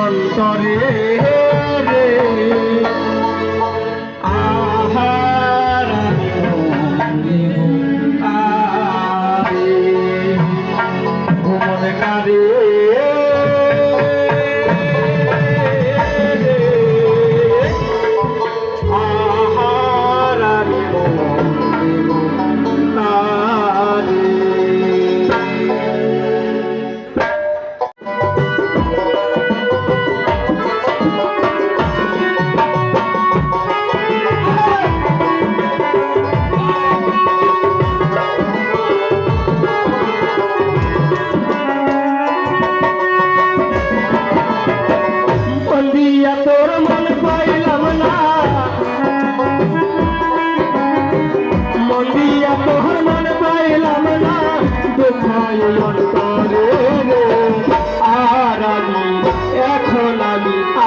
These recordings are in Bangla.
অন্তরে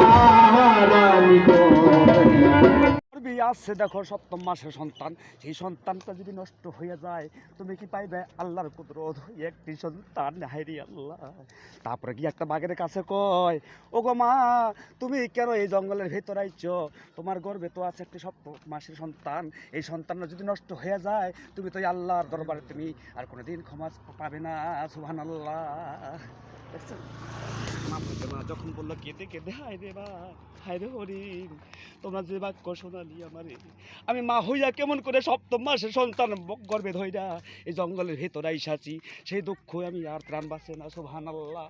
আহার ভুবন কারে আছে দেখো সপ্তম মাসের সন্তান, সেই সন্তানটা যদি নষ্ট হয়ে যায় তুমি কি পাইবে? আল্লাহর কুদরত, একটি সন্তান, হায়রে আল্লাহ। তারপরে কি একটা বাঘের কাছে কয়, ও গো মা, তুমি কেন এই জঙ্গলের ভেতর আইছো? তোমার গর্ভে তো আছে একটি সপ্তম মাসের সন্তান, এই সন্তানটা যদি নষ্ট হয়ে যায় তুমি তো আল্লাহর দরবারে তুমি আর কোনোদিন ক্ষমা পাবে না। সুবহানাল্লাহ। যখন বললো কেঁদে কেঁদে, হায় রে বা, হায় রে হরিণ, তোমরা যে বাক্য শোনালি আমারে, আমি মা হইয়া কেমন করে সপ্তম মাসের সন্তান গর্ভে ধইরা এই জঙ্গলের ভেতরে আইসাছি, সেই দুঃখ আমি আর ত্রাণ বাঁচে না। সুবহানাল্লাহ।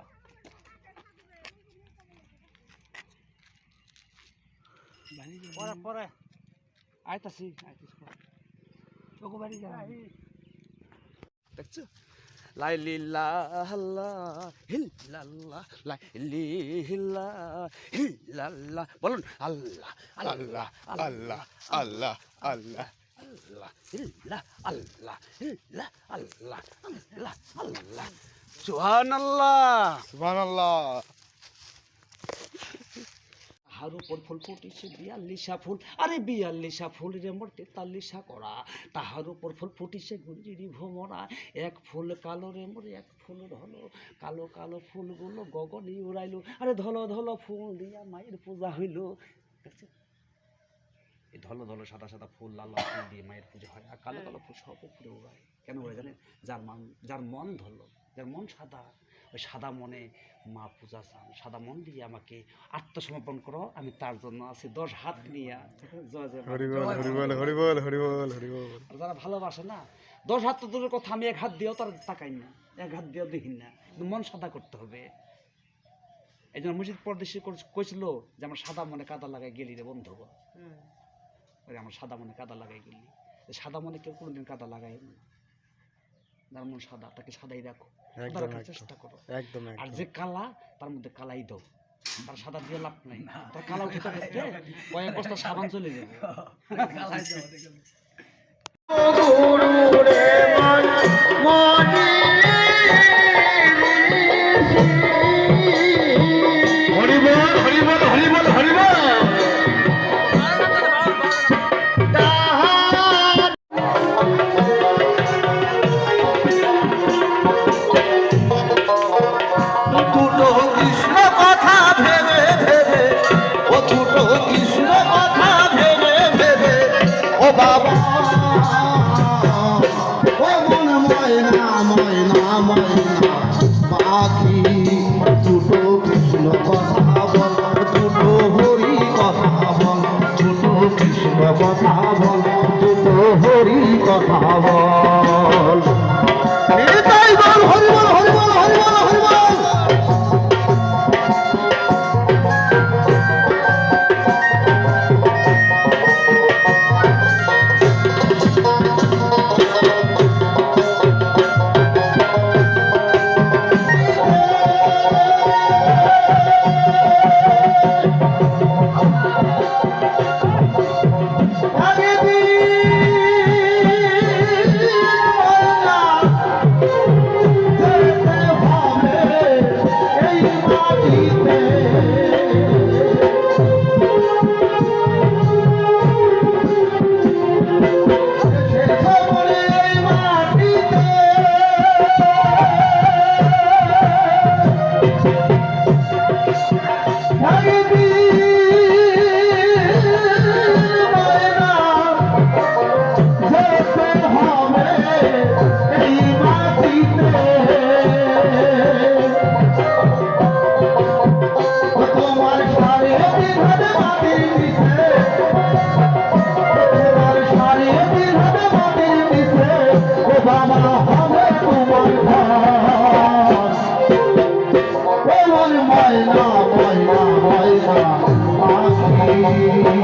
পরে আইতাছি দেখছো, বলুন আল্লাহ আল্লাহ আল্লাহ আল্লাহ আল্লাহ আল্লাহ আল্লাহ আল্লাহ। সুবহানাল্লাহ সুবহানাল্লাহ। তাহার উপর ফুল ফুটিছে 42 ফুল, আরে 42 ফুল রে মোর 43 করা। তাহার উপর ফুল ফুটিছে গুঞ্জিরি ভোমরা, এক ফুল কালো রে মোর এক ফুল ধলো, কালো কালো ফুলগুলো গগনে উড়াইলো, আরে ধলো ধলো ফুল দিয়া মায়ের পূজা হইল। এই ধলো ধলো সাদা সাদা ফুল লাল ফুল দিয়ে মায়ের পূজা হয়, আর কালো কালো ফুল সব উপরে উড়ায়। কেন উড়ায় জানেন? যার মন ধলো, যার মন সাদা, ওই সাদা মনে মা পূজা চান। সাদা মন দিয়ে আমাকে আত্মসমর্পণ করো, আমি তার জন্য আছি 10 হাত নিয়ে। যারা ভালোবাসে না 10 হাত তো দূরের কথা, আমি 1 হাত দিয়েও তার তাকাই না, 1 হাত দিয়েও দেখি না, কিন্তু মন সাদা করতে হবে। এই জন্য মসজিদ পরদেশে কইছিল যে আমার সাদা মনে কাদা লাগাই গেলি রে বন্ধু, আমার সাদা মনে কাদা লাগাই গেলি। সাদা মনে কেউ কোনোদিন কাদা লাগাই না, যার মন সাদা তাকে সাদাই রাখো, চেষ্টা করো। আর যে কালা তার মধ্যে কালাই দাও, তার সাদা দিয়ে লাভ নাই। তার কালা উঠে কয়েক বস্তা সাবান চলে যাবে। Happy হবে মাটির নিচে ও বাবা হবে তোমার ঘর আমার ময়না ময়না ময়না পাখি